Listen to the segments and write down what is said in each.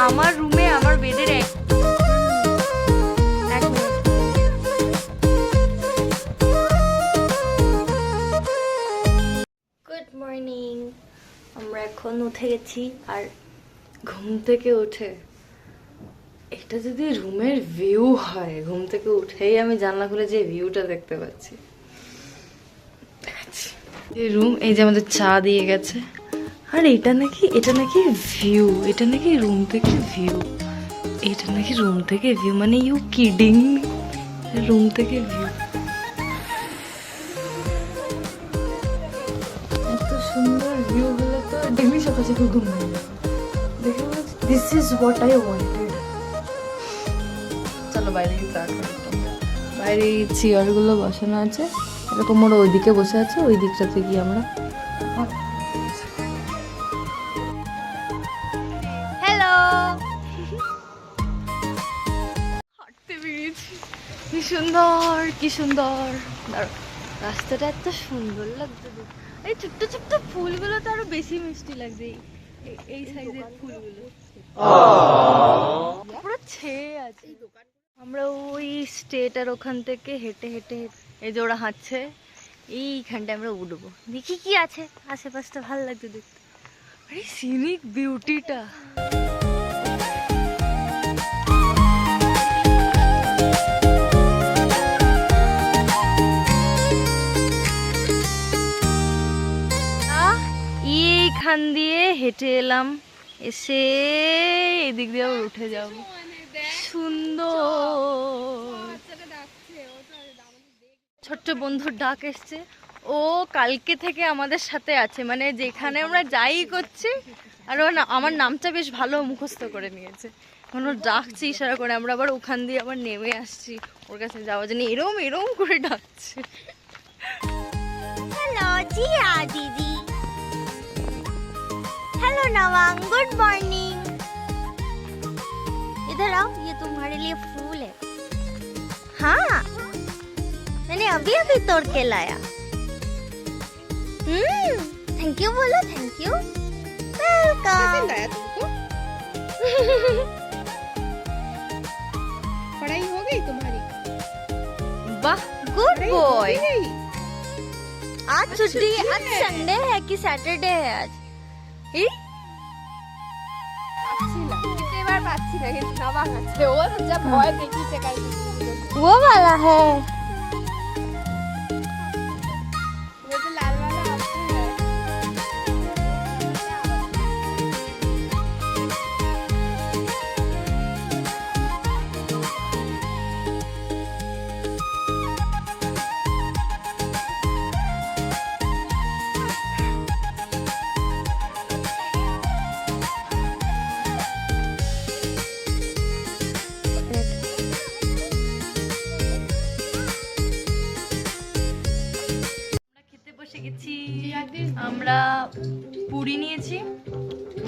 আমার রুমে আমার বেডের এক গুড মর্নিং। আমরা এখন উঠে গেছি আর ঘুম থেকে উঠে এটা যদি রুমের ভিউ হয়, ঘুম থেকে উঠেই আমি জানলা খুলে যে ভিউটা দেখতে পাচ্ছি। এই রুম, এই যে আমাদের চা দিয়ে গেছে, আর এটা নাকি ভিউ, এটা নাকি রুম থেকে ভিউ, এটা নাকি রুম থেকে ভিউ, মানে ইউ কিডিং, রুম থেকে ভিউ। এত সুন্দর ভিউ হলে তো ডেলি সকাল সকাল ঘুম হয়। দেখে this is what I wanted. চলো বাইরে গিয়ে চা খাই। বাইরে এই চেয়ারগুলো বসানো আছে, এরকম ওরা ওইদিকে বসে আছে, ওই দিকটাতে গিয়ে আমরা হ্যালো হাঁটতে বেরিয়েছি। কি সুন্দর, কি সুন্দর, রাস্তাটা এত সুন্দর লাগছে। এই ছোট্ট ছোট্ট ফুলগুলো তো আরো বেশি মিষ্টি লাগছে, এই সাইজের ফুলগুলো পুরো ছেয়ে আছে। আমরা ওই স্টেটার ওখান থেকে হেঁটে হেঁটে, এই যে ওরা হাঁটছে, এইখানটা আমরা উঠবো, দেখি কি আছে আশেপাশটা। ভালো লাগছে দেখতে, আরে সিনিক বিউটিটা। এইখান দিয়ে হেঁটে এলাম, এসে এদিক দিয়ে উঠে যাব। সুন্দর ছোট্ট বন্ধুর ডাক এসছে, ও কালকে থেকে আমাদের সাথে আছে, মানে যেখানে আমরা যাই করছি, আর ও আমার নামটা বেশ ভালো মুখস্থ করে নিয়েছে। এখন ও ডাকছি ইশারা করে, আমরা আবার ওখান দিয়ে আবার নেমে আসছি ওর কাছে যাওয়ার জন্য, এরম এরম করে ডাকছে। হ্যালো জিয়া দিদি, हेलो नवांग, गुड मॉर्निंग। इधर आओ, ये तुम्हारे लिए फूल है। हाँ, मैंने अभी अभी तोड़ के लाया। थैंक यू बोलो, थैंक यू, वेलकम। पसंद आया तुमको? पढ़ाई हो गई तुम्हारी? वाह, गुड बॉय। आज छुट्टी, आज संडे है कि सैटरडे है आज? वो वाला है, আমরা পুরি নিয়েছি,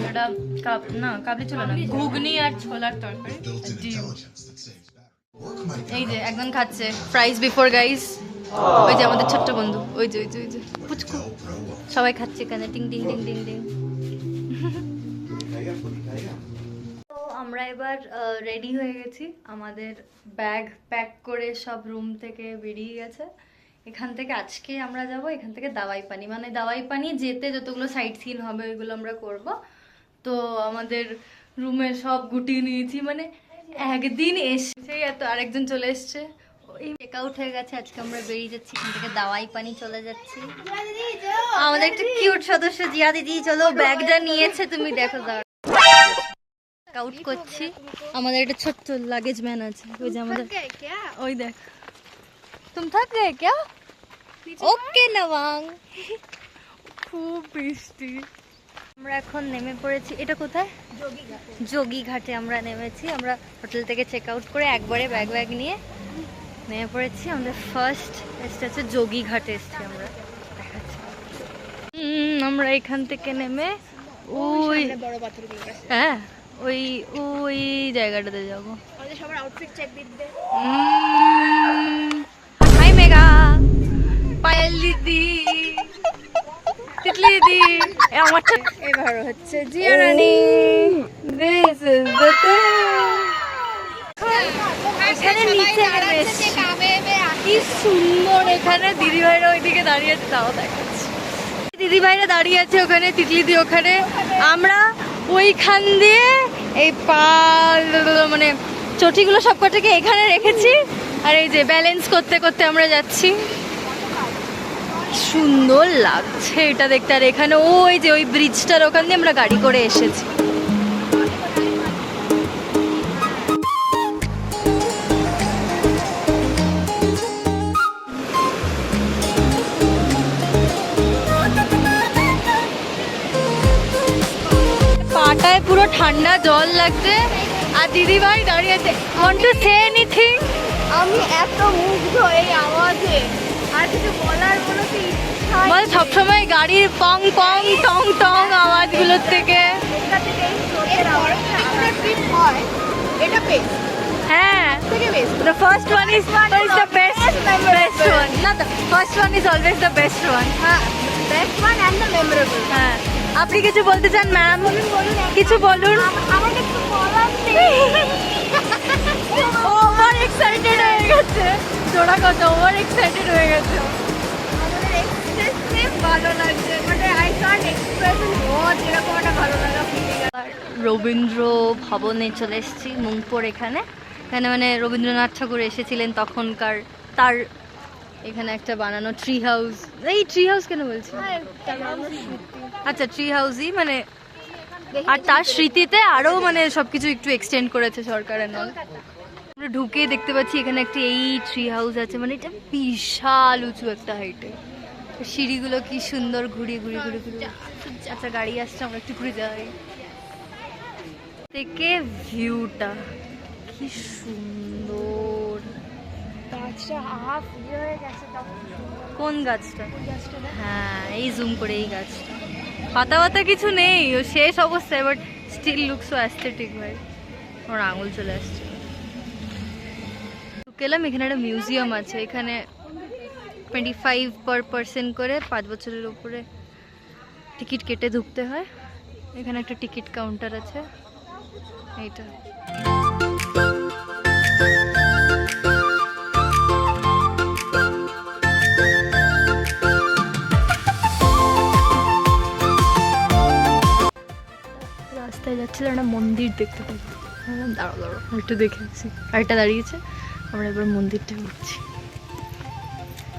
এটা কাবলি ছোলা না, ঘুগনি আর ছোলার তরকারি, এই যে একজন খাচ্ছে ফ্রাইজ বিফোর গাইস, ওই যে আমাদের ছোট্ট বন্ধু, ওই যে পুচকু, সবাই খাচ্ছে এখানে, টিং টিং টিং টিং টিং। তো আমরা এবার রেডি হয়ে গেছি, আমাদের ব্যাগ প্যাক করে সব রুম থেকে বেরিয়ে গেছে। এখান থেকে আজকে আমরা যাব এখান থেকে দাওয়াই পানি, মানে দাওয়াই পানি যেতে যতগুলো সাইট সিন হবে ওইগুলো আমরা করব। তো আমাদের রুমে সব গুটিয়ে নিয়েছি, মানে একদিন এসেই এত, আরেকজন চলে এসছে, এই চেক আউট হয়ে গেছে। আজকে আমরা বেরিয়ে যাচ্ছি এখান থেকে, দাওয়াই পানি চলে যাচ্ছি। আমাদের একটা কিউট সদস্য জিয়া দিদি, চলো ব্যাগটা নিয়েছে, তুমি দেখো, দাও আউট করছি। আমাদের একটা ছোট্ট লাগেজ ম্যান আছে, ওই যে আমাদের, ওই দেখ, तुम थक गए क्या? ओके नवांग, খুব বৃষ্টি। আমরা এখন নেমে পড়েছি, এটা কোথায়? যোগী ঘাটে আমরা নেমেছি। আমরা হোটেল থেকে চেক আউট করে একবারে ব্যাগ নিয়ে নেমে পড়েছি। আমাদের ফার্স্ট এসে হচ্ছে যোগী ঘাটে এসেছি আমরা, দেখাচ্ছি। আমরা এখান থেকে নেমে ওই হ্যাঁ ওই জায়গাটাতে যাবো। সবার আউটফিট চেক দিতে। হাই মেঘা, পায়েল দিদি, তিতলি দিদি, আমার এবার হচ্ছে জিয়া রানী। দিস ইজ দ্য ওখানে, দিদিভাইরা ওইদিকে দাঁড়িয়ে আছে, তাও দেখাচ্ছি। দিদিভাইরা দাঁড়িয়ে আছে ওখানে, তিতলি দি ওখানে, আমরা ওইখান দিয়ে এই মানে চটিগুলো সব কটাকে এখানে রেখেছি, আর এই যে ব্যালেন্স করতে করতে আমরা যাচ্ছি। সুন্দর লাগছে এটা দেখতে। আর এখানে ওই যে ওই ব্রিজটার ওখান দিয়ে আমরা গাড়ি করে এসেছি। পাটায় পুরো ঠান্ডা জল লাগছে। আর দিদিভাই দাঁড়িয়ে আছে। Want to say anything? আমি এত মুগ্ধ এই আওয়াজে, আর কিছু বলার কোনো কি ইচ্ছা মানে সবসময় গাড়ির পং পং টং টং আওয়াজগুলোর থেকে। এটা থেকে এই স্রোতের আওয়াজ ট্রিপ হয়, এটা বেস্ট হ্যাঁ, থেকে best. the first one is the best one. না, the first one is always the best one. হ্যাঁ, best one and the memorable. হ্যাঁ, আপনি কিছু বলতে চান ম্যাম? বলুন কিছু বলুন। আমাকে কিছু বলার নেই। ওভার এক্সাইটেড হয়ে গেছে, জোড়া কথা ওভার এক্সাইটেড হয়ে গেছে। আমাদের এক্সপ্রেসিভ ভালো লাগছে, মানে I can't express in words এরকম একটা ভালো লাগা ফিলিং। রবীন্দ্র ভবনে চলে এসেছি, মুংপুর। এখানে মানে রবীন্দ্রনাথ ঠাকুর এসেছিলেন তখনকার, তার এখানে একটা বানানো ট্রি হাউস। এই ট্রি হাউস কেন বলছি? আচ্ছা, ট্রি হাউসই মানে, আর তার স্মৃতিতে আরো মানে সবকিছু একটু এক্সটেন্ড করেছে সরকারের নাম। আমরা ঢুকে দেখতে পাচ্ছি এখানে একটা এই ট্রি হাউস আছে, মানে এটা বিশাল উঁচু একটা হাইটে। সিঁড়িগুলো কি সুন্দর ঘুরিয়ে ঘুরিয়ে ঘুরিয়ে ঘুরিয়ে। আচ্ছা, গাড়ি আসছে, আমরা একটু ঘুরে যাই। থেকে ভিউটা কি সুন্দর। গাছটা হাফ হয়ে গেছে তখন। কোন গাছটা? হ্যাঁ, এই জুম করে এই গাছটা। পাতা পাতা কিছু নেই, ও শেষ অবস্থায়, but still look so aesthetic. ভাই, আমার আঙুল চলে আসছে। গেলাম, এখানে একটা মিউজিয়াম আছে। এখানে 25 পার পার্সন করে 5 বছরের উপরে টিকিট কেটে ঢুকতে হয়। এখানে একটা টিকিট কাউন্টার আছে, এইটা। রাস্তায় যাচ্ছিলাম, একটা মন্দির দেখতে পাই। দাঁড়াও দাঁড়াও, একটু দেখে আসি। আরেকটা দাঁড়িয়েছে, আমরা এবার মন্দিরটা ঘুরছি।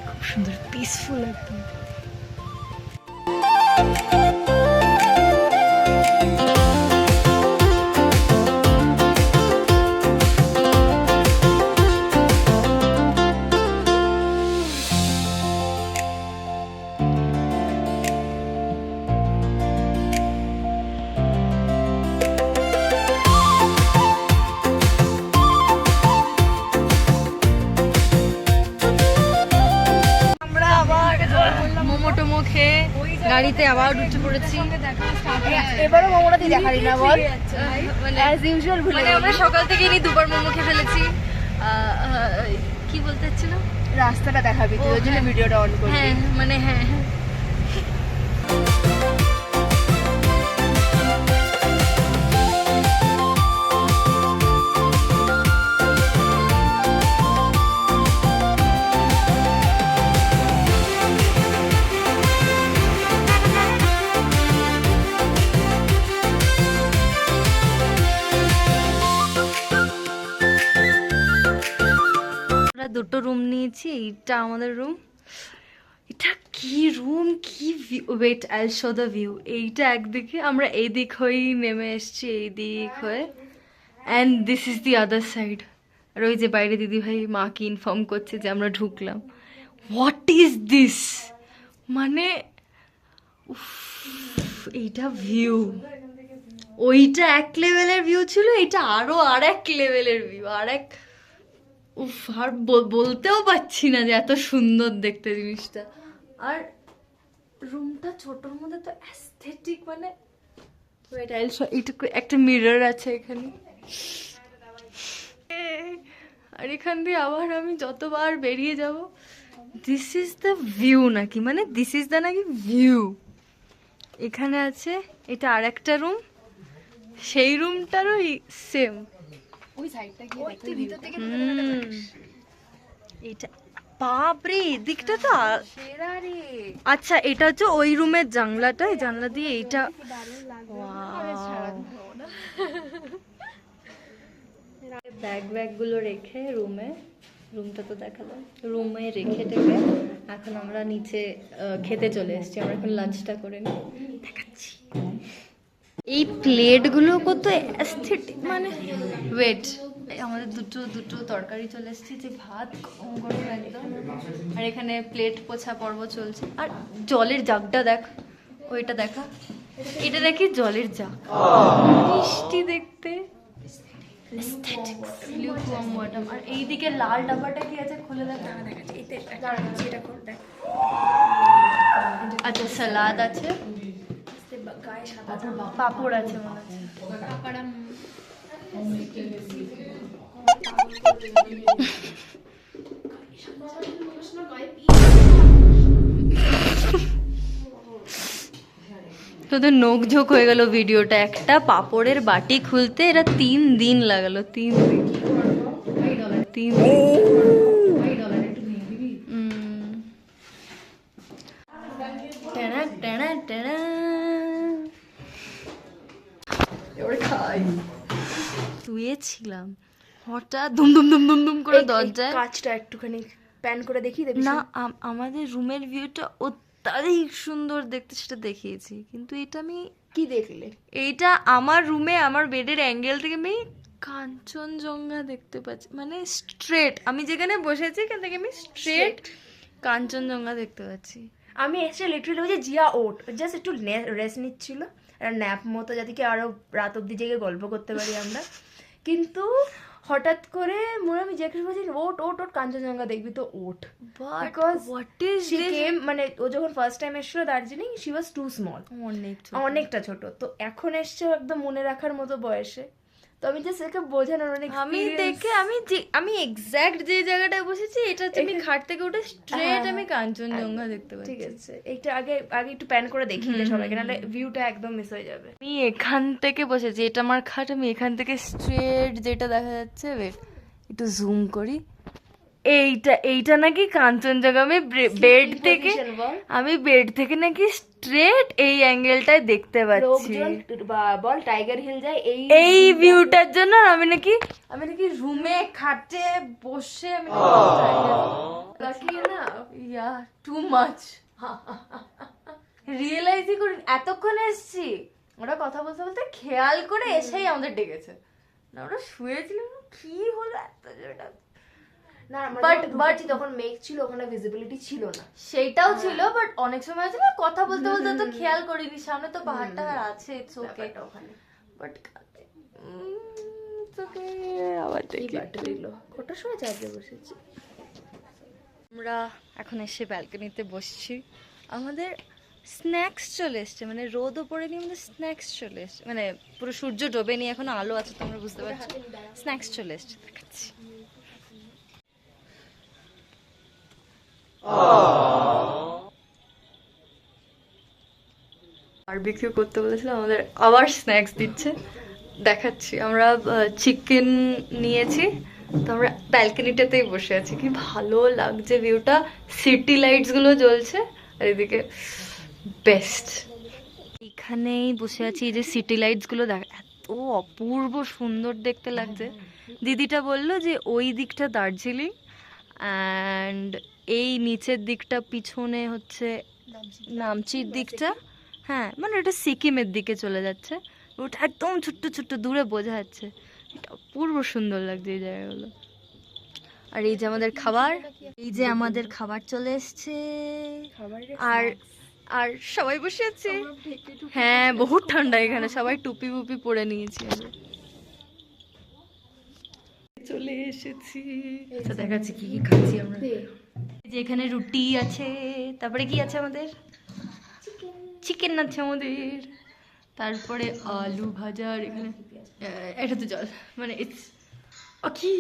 খুব সুন্দর, পিসফুল একদম। গাড়িতে আবার উঠে পড়েছি। এবারও মোমোটা তুই দেখালি না বল? মানে অ্যাজ ইউজুয়াল ভুলে মানে আমরা সকাল থেকে নিয়ে দুবার মোমো খেয়ে ফেলেছি। কি বলতে চাচ্ছিল? রাস্তাটা দেখাবি তুই, ওই জন্য ভিডিওটা অন করবি। হ্যাঁ, মানে হ্যাঁ হ্যাঁ। দুটো রুম নিয়েছি, এইটা আমাদের রুম। এটা কি রুম, কি wait, I show the view. এইটা একদিকে, আমরা এই দিক হয়েই নেমে এসছি, এই দিক হয়ে, and this is the other side. আর ওই যে বাইরে দিদিভাই মাকে ইনফর্ম করছে যে আমরা ঢুকলাম। হোয়াট ইজ দিস, মানে এইটা ভিউ। ওইটা এক লেভেলের ভিউ ছিল, এটা আরো আর এক লেভেলের ভিউ, আর এক আর বলতেও পারছি না যে এত সুন্দর দেখতে জিনিসটা। আর রুমটা ছোটর মধ্যে তো অ্যাস্থেটিক, মানে এইটুকু একটা মিরর আছে এখানে। আর এখান দিয়ে আবার আমি যতবার বেরিয়ে যাব, দিস ইজ দ্য ভিউ নাকি, মানে দিস ইজ দ্য নাকি ভিউ। এখানে আছে, এটা আর একটা রুম, সেই রুমটারও সেম। ওই সাইডটা গিয়ে দেখতে ভিতর থেকে এটা বাপরে এদিকটা তো সেরা রে। আচ্ছা এটা হচ্ছে ওই রুমের জানলাটা, এই জানলা দিয়ে এইটা ব্যাগ গুলো রেখে রুমটা তো দেখালাম, রুমে রেখে টেকে এখন আমরা নিচে খেতে চলে এসেছি। আমরা এখন লাঞ্চটা করে নিই, দেখাচ্ছি। এই প্লেটগুলো কত অ্যাস্থেটিক, মানে ওয়েট, আমাদের দুটো তরকারি চলে এসেছে, যে ভাত গরম গরম একদম, আর এখানে প্লেট পোছা পর্ব চলছে। আর জলের জাগটা দেখ, ওইটা দেখা, এটা দেখি জলের জাগ, মিষ্টি দেখতে। আর এইদিকে লাল ডাব্বাটা কি আছে খুলে দেখা, আচ্ছা সালাদ আছে, পাপড় আছে মনে হচ্ছে। তোদের নোকঝোক হয়ে গেল ভিডিওটা। একটা পাপড়ের বাটি খুলতে এরা 3 দিন লাগালো, 3 দিন। টেনা টেনা টেনা শুয়েছিলাম, হঠাৎ দুম দুম দুম দুম দুম করে দরজায়। কাজটা একটুখানি প্যান করে দেখি না আমাদের রুমের ভিউটা অত্যাধিক সুন্দর দেখতে, সেটা দেখিয়েছি, কিন্তু এটা আমি কি দেখলে? এইটা আমার রুমে আমার বেডের অ্যাঙ্গেল থেকে আমি কাঞ্চনজঙ্ঘা দেখতে পাচ্ছি, মানে স্ট্রেট আমি যেখানে বসেছি এখান থেকে আমি স্ট্রেট কাঞ্চনজঙ্ঘা দেখতে পাচ্ছি। আমি এসে লিটারালি বলছি জিয়া ওট, জাস্ট একটু রেস্ট নিচ্ছিল, একটা ন্যাপ মতো, যাতে কি আরো রাত অব্দি জেগে গল্প করতে পারি আমরা। কিন্তু হঠাৎ করে আমি জিজ্ঞেস বলছি ওট ওট ওট কাঞ্চনজঙ্ঘা দেখবি তো ওট, because what is she came, মানে ও যখন ফার্স্ট টাইম এসেছিল Darjeeling, she was too small, অনেকটা ছোট, তো এখন এসছে একদম মনে রাখার মতো বয়সে। তো আমি জাস্ট একে বোঝানোর, মানে আমি দেখে আমি এক্স্যাক্ট যে জায়গাটায় বসেছি, এটা হচ্ছে আমি খাট থেকে উঠে স্ট্রেট আমি কাঞ্চনজঙ্ঘা দেখতে পাচ্ছি। ঠিক আছে, এইটা আগে একটু প্যান করে দেখি সবাইকে, নাহলে ভিউটা একদম মিস হয়ে যাবে। আমি এখান থেকে বসেছি, এটা আমার খাট, আমি এখান থেকে স্ট্রেট যেটা দেখা যাচ্ছে, একটু জুম করি, এইটা নাকি কাঞ্চনজঙ্ঘা। আমি বেড থেকে নাকি স্ট্রেট এই অ্যাঙ্গেলটায় দেখতে পাচ্ছি। বল টাইগার হিল যায় এই ভিউটার জন্য। আমি নাকি রুমে খাটে বসে আমি টু মাচ রিয়েলাইজই করি, এতক্ষণ এসছি ওরা কথা বলতে বলতে খেয়াল করে এসেই আমাদের ডেকেছে, না ওরা শুয়েছিলাম, কি হলো এত জোরটা। না বাট তখন মেঘ ছিল, ওখানে ভিজিবিলিটি ছিল না। সেইটাও ছিল, বাট অনেক সময় আছে না কথা বলতে বলতে তো খেয়াল করিনি, সামনে তো পাহাড় টাহাড় আছে, ইটস ওকে ওখানে, বাট ওকে। আবার দেখি কটার সময় চার্জে বসেছি আমরা, এখন এসে ব্যালকনিতে বসছি। আমাদের স্ন্যাক্স চলে এসছে, মানে রোদও পড়েনি, আমাদের স্ন্যাক্স চলে এসছে, মানে পুরো সূর্য ডোবেনি, এখন আলো আছে, তোমরা বুঝতে পারছো। স্ন্যাক্স চলে এসছে, দেখাচ্ছি। বারবিকিউ করতে বলেছিলাম, আমাদের আবার স্ন্যাক্স দিচ্ছে, দেখাচ্ছি। আমরা চিকেন নিয়েছি, তো আমরা ব্যালকনিটাতেই বসে আছি, কি ভালো লাগছে ভিউটা, সিটি লাইটস গুলো জ্বলছে, আর এদিকে বেস্ট। এখানেই বসে আছি, এই যে সিটি লাইটস গুলো দেখ, এত অপূর্ব সুন্দর দেখতে লাগছে। দিদিটা বললো যে ওই দিকটা দার্জিলিং, অ্যান্ড এই নিচের দিকটা পিছনে হচ্ছে নামচির দিকটা, হ্যাঁ মানে এটা সিকিমের দিকে চলে যাচ্ছে, ওটা একদম ছোট্ট ছোট্ট দূরে বোঝা যাচ্ছে, এটা অপূর্ব সুন্দর লাগছে এই জায়গাগুলো। আর এই যে আমাদের খাবার, চলে এসছে, আর আর সবাই বসে আছে, হ্যাঁ বহুত ঠান্ডা এখানে, সবাই টুপি ফুপি পরে নিয়েছি আমরা, চলে এসেছি। আচ্ছা দেখাচ্ছি কি কি খাচ্ছি আমরা। যে এখানে রুটি আছে, তারপরে কি আছে আমাদের, চিকেন আছে আমাদের, তারপরে আলু ভাজা, আর এখানে এটা তো জল, মানে ইটস কি